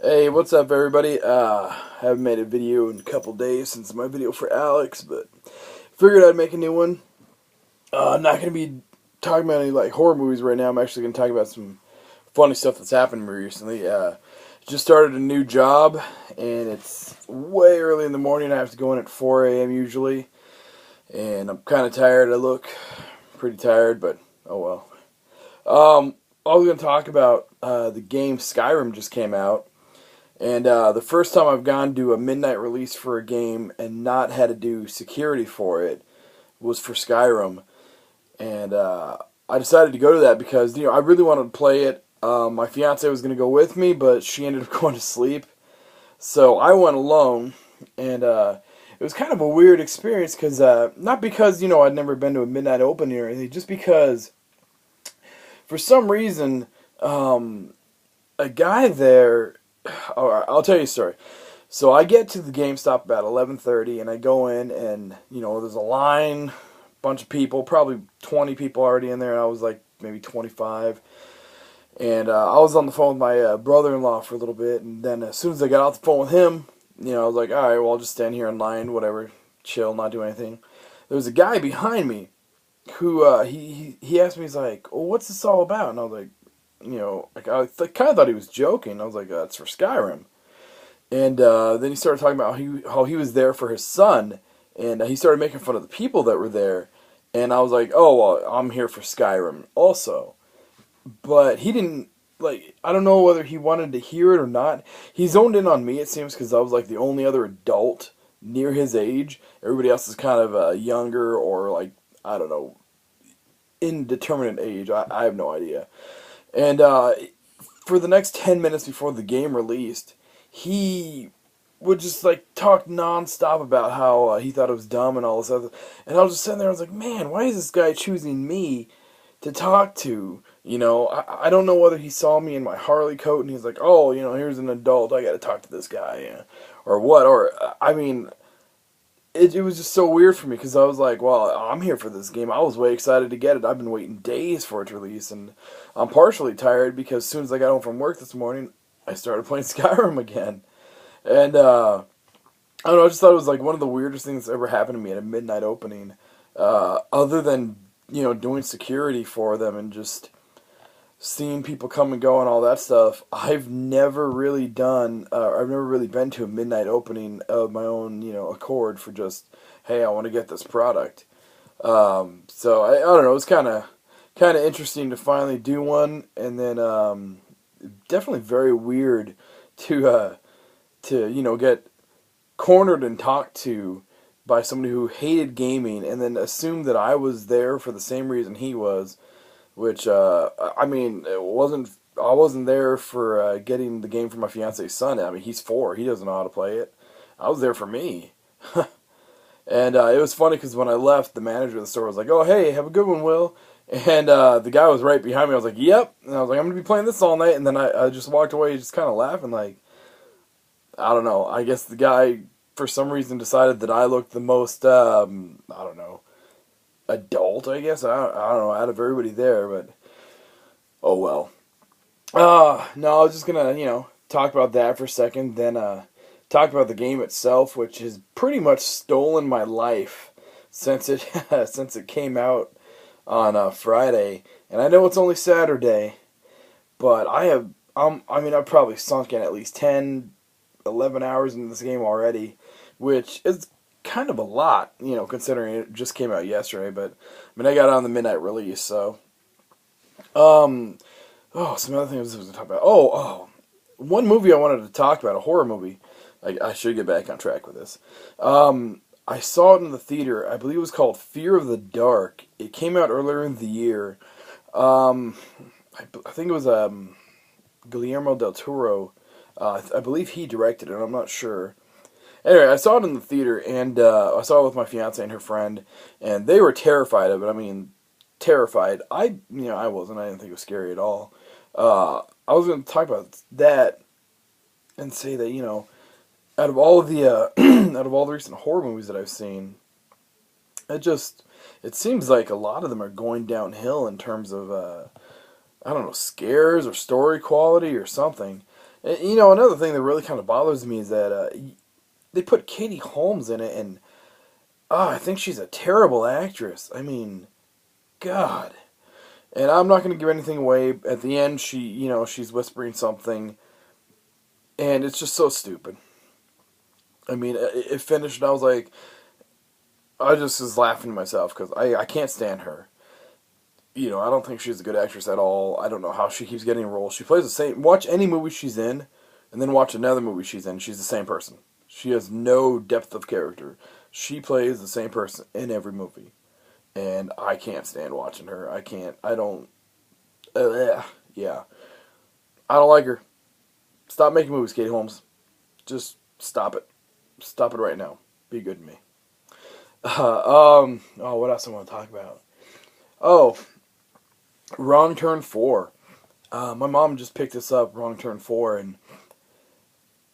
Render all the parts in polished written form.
Hey, what's up, everybody? Haven't made a video in a couple days since my video for Alex, but figured I'd make a new one. I'm not gonna be talking about any like horror movies right now. I'm actually gonna talk about some funny stuff that's happened to me recently. Just started a new job, and it's way early in the morning. I have to go in at 4 a.m. usually, and I'm kind of tired. I look pretty tired, but oh well. I was gonna talk about the game Skyrim just came out. And the first time I've gone to a midnight release for a game and not had to do security for it was for Skyrim. And I decided to go to that because, I really wanted to play it. My fiance was going to go with me, but she ended up going to sleep. So I went alone, and it was kind of a weird experience because, not because, I'd never been to a midnight opening or anything, just because for some reason, a guy there. Alright, I'll tell you a story. So I get to the GameStop about 11:30, and I go in, and there's a line, bunch of people, probably 20 people already in there, and I was like maybe 25. And I was on the phone with my brother-in-law for a little bit, and then as soon as I got off the phone with him, I was like, all right, well, I'll just stand here in line, whatever, chill, not do anything. There was a guy behind me who he asked me, he's like, well, what's this all about? And I was like, I kind of thought he was joking. I was like, it's for Skyrim. And then he started talking about how he was there for his son, and he started making fun of the people that were there. And I was like, oh, well, I'm here for Skyrim also. But he didn't, I don't know whether he wanted to hear it or not. He zoned in on me, it seems, because I was like the only other adult near his age. Everybody else is kind of younger or, I don't know, indeterminate age. I have no idea. And for the next 10 minutes before the game released, he would just talk nonstop about how he thought it was dumb and all this other. And I was just sitting there, I was like, man, why is this guy choosing me to talk to? I don't know whether he saw me in my Harley coat and he's like, oh, here's an adult, I got to talk to this guy, or what. Or I mean, it was just so weird for me because I was like, well, I'm here for this game. I was way excited to get it. I've been waiting days for it to release, and I'm partially tired because as soon as I got home from work this morning, I started playing Skyrim again. And I don't know, I just thought it was one of the weirdest things that's ever happened to me at a midnight opening, other than, doing security for them and just seeing people come and go and all that stuff. I've never really been to a midnight opening of my own, accord for just, hey, I want to get this product. So I don't know, it was kind of interesting to finally do one, and then definitely very weird to get cornered and talked to by somebody who hated gaming and then assumed that I was there for the same reason he was. Which, I mean, I wasn't there for getting the game for my fiance's son. I mean, he's 4. He doesn't know how to play it. I was there for me. And it was funny because when I left, the manager of the store was like, oh, hey, have a good one, Will. And the guy was right behind me. I was like, yep. And I was like, I'm going to be playing this all night. And then I just walked away just kind of laughing I don't know. I guess the guy, for some reason, decided that I looked the most, I don't know, adult, I guess. I don't know, out of everybody there, but oh well. No, I was just gonna, talk about that for a second, then talk about the game itself, which has pretty much stolen my life since it since it came out on Friday. And I know it's only Saturday, but I've probably sunk in at least 10, 11 hours into this game already, which is kind of a lot, considering it just came out yesterday. But I mean, I got it on the midnight release, so some other things I was going to talk about. One movie I wanted to talk about, a horror movie. I should get back on track with this. I saw it in the theater. I believe it was called Fear of the Dark. It came out earlier in the year. I think it was Guillermo del Toro. I believe he directed it. I'm not sure. Anyway, I saw it in the theater, and I saw it with my fiance and her friend, and they were terrified of it. I mean, terrified. I wasn't. I didn't think it was scary at all. I was going to talk about that and say that, out of all of the out of all the recent horror movies that I've seen, it seems like a lot of them are going downhill in terms of I don't know, scares or story quality or something. And, you know, another thing that really kind of bothers me is that they put Katie Holmes in it, and I think she's a terrible actress. I mean, God. And I'm not going to give anything away. At the end, she's whispering something, and it's just so stupid. I mean, it finished, and I was like, I just was laughing to myself because I can't stand her. You know, I don't think she's a good actress at all. I don't know how she keeps getting roles. She plays the same. Watch any movie she's in, and then watch another movie she's in. She's the same person. She has no depth of character. She plays the same person in every movie, and I can't stand watching her. I can't. I don't. Yeah, I don't like her. Stop making movies, Katie Holmes. Just stop it. Stop it right now. Be good to me. What else I want to talk about? Oh, Wrong Turn 4. My mom just picked this up, Wrong Turn 4, and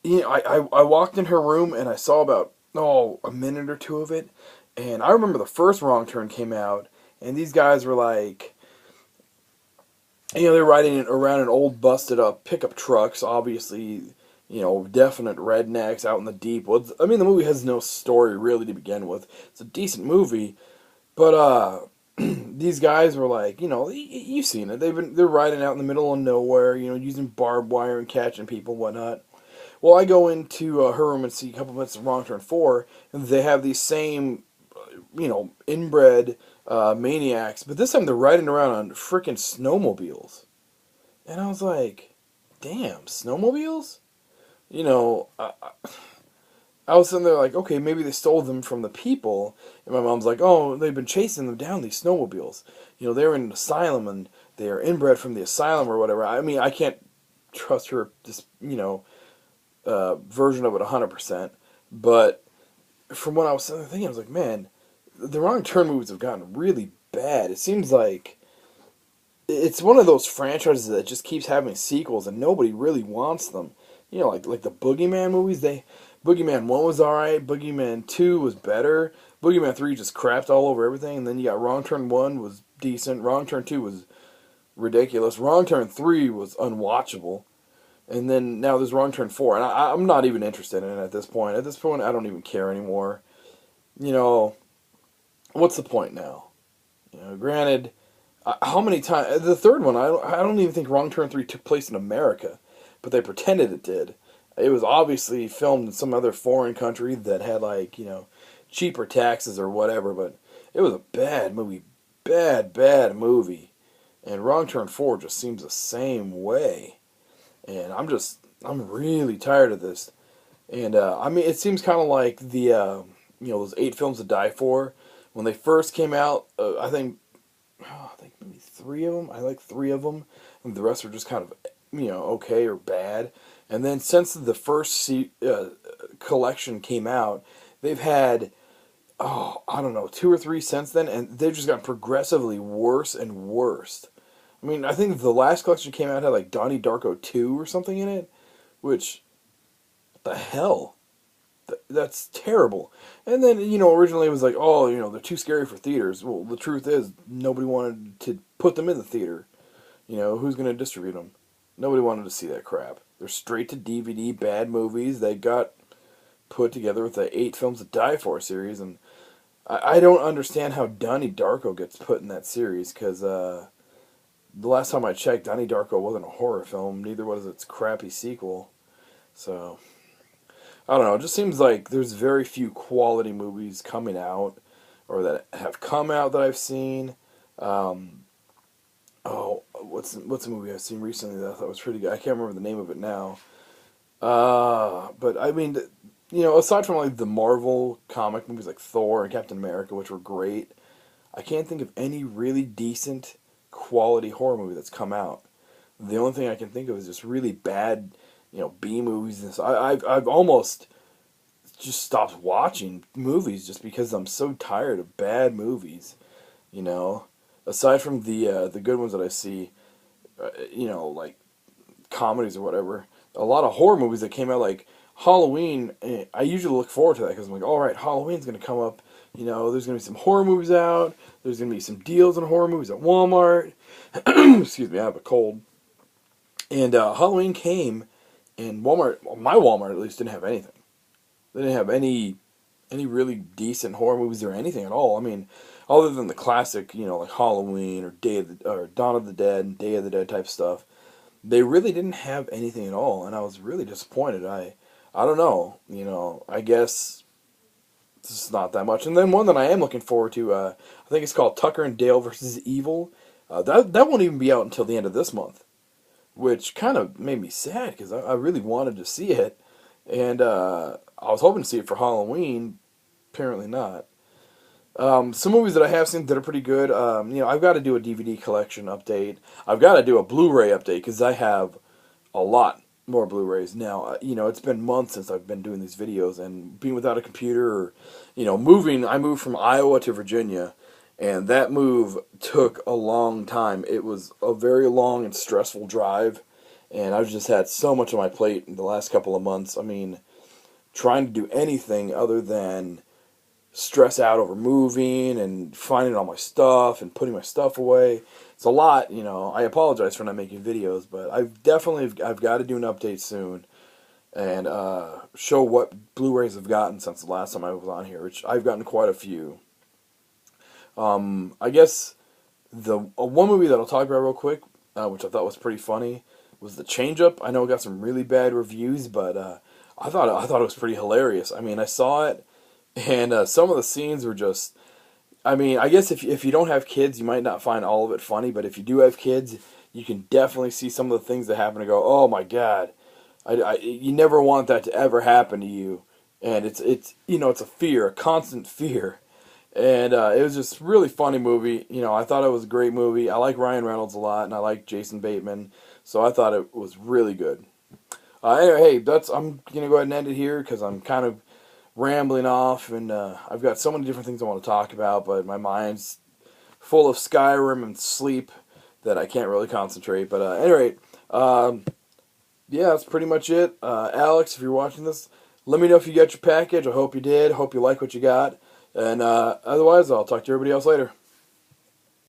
you know, I walked in her room and I saw about, a minute or two of it, and I remember the first Wrong Turn came out, and these guys were like, they're riding around in old busted up pickup trucks, obviously, definite rednecks out in the deep woods. I mean, the movie has no story really to begin with. It's a decent movie, but these guys were like, you've seen it. They're riding out in the middle of nowhere, using barbed wire and catching people and whatnot. Well, I go into her room and see a couple minutes of Wrong Turn 4, and they have these same, inbred maniacs, but this time they're riding around on freaking snowmobiles. And I was like, damn, snowmobiles? I was sitting there like, okay, maybe they stole them from the people. And my mom's like, oh, they've been chasing them down, these snowmobiles. They're in an asylum, and they are inbred from the asylum or whatever. I mean, I can't trust her, version of it 100%. But from what I was thinking, I was like, man, the Wrong Turn movies have gotten really bad. It seems like it's one of those franchises that just keeps having sequels, and nobody really wants them. Like the Boogeyman movies, Boogeyman 1 was alright, Boogeyman 2 was better, Boogeyman 3 just crapped all over everything, and then you got Wrong Turn 1 was decent, Wrong Turn 2 was ridiculous, Wrong Turn 3 was unwatchable, and then now there's Wrong Turn 4, and I'm not even interested in it at this point. At this point, I don't even care anymore. What's the point now? Granted, how many times, the third one, I don't even think Wrong Turn 3 took place in America, but they pretended it did. It was obviously filmed in some other foreign country that had, cheaper taxes or whatever, but it was a bad movie. Bad movie. And Wrong Turn 4 just seems the same way. And I'm really tired of this. And, it seems kind of like the, those 8 films to die for. When they first came out, I think maybe 3 of them. I like 3 of them. And the rest are just kind of, okay or bad. And then since the first collection came out, they've had, I don't know, 2 or 3 since then, and they've just gotten progressively worse and worse. I mean, I think the last collection came out had Donnie Darko 2 or something in it, which, what the hell? That's terrible. And then, originally it was like, they're too scary for theaters. Well, the truth is, nobody wanted to put them in the theater. Who's going to distribute them? Nobody wanted to see that crap. They're straight to DVD bad movies. They got put together with the 8 Films to Die For series, and I don't understand how Donnie Darko gets put in that series, because the last time I checked, Donnie Darko wasn't a horror film, neither was its crappy sequel. So, I don't know, it just seems like there's very few quality movies coming out, or that have come out that I've seen. What's a movie I've seen recently that I thought was pretty good? I can't remember the name of it now. But I mean, aside from the Marvel comic movies like Thor and Captain America, which were great, I can't think of any really decent quality horror movie that's come out. The only thing I can think of is just really bad, B movies. And so I've almost just stopped watching movies just because I'm so tired of bad movies. Aside from the good ones that I see, like comedies or whatever, a lot of horror movies that came out like Halloween, I usually look forward to that because I'm like, alright, Halloween's going to come up, there's going to be some horror movies out, there's going to be some deals on horror movies at Walmart. Excuse me, I have a cold. And Halloween came, And Walmart, my Walmart at least, didn't have anything. They didn't have any really decent horror movies or anything at all. I mean, other than the classic, like Halloween or or Dawn of the Dead and Day of the Dead type stuff, they really didn't have anything at all, and I was really disappointed. I don't know, I guess it's just not that much. And then one that I am looking forward to, I think it's called Tucker and Dale versus Evil. That won't even be out until the end of this month, which kind of made me sad because I really wanted to see it, and I was hoping to see it for Halloween. Apparently not. Some movies that I have seen that are pretty good. I've got to do a DVD collection update. I've got to do a Blu-ray update because I have a lot more Blu-rays now. It's been months since I've been doing these videos, and being without a computer, or moving. I moved from Iowa to Virginia, and that move took a long time. It was a very long and stressful drive, and I've just had so much on my plate in the last couple of months. I mean, trying to do anything other than stress out over moving and finding all my stuff and putting my stuff away. It's a lot, I apologize for not making videos, but I've got to do an update soon and show what Blu-rays I've gotten since the last time I was on here, which I've gotten quite a few. I guess the one movie that I'll talk about real quick, which I thought was pretty funny, was The Change Up. I know it got some really bad reviews, but I thought it was pretty hilarious. I mean, I saw it, and some of the scenes were just, I mean, I guess if you don't have kids, you might not find all of it funny, but if you do have kids, you can definitely see some of the things that happen and go, oh my God, you never want that to ever happen to you. And it's a fear, a constant fear. And it was just a really funny movie. I thought it was a great movie. I like Ryan Reynolds a lot, and I like Jason Bateman, so I thought it was really good. Anyway, hey, I'm going to go ahead and end it here because I'm kind of rambling off, and I've got so many different things I want to talk about, but my mind's full of Skyrim and sleep that I can't really concentrate. But anyway, yeah, that's pretty much it. Alex, if you're watching this, let me know if you got your package. I hope you did. Hope you like what you got. And otherwise, I'll talk to everybody else later.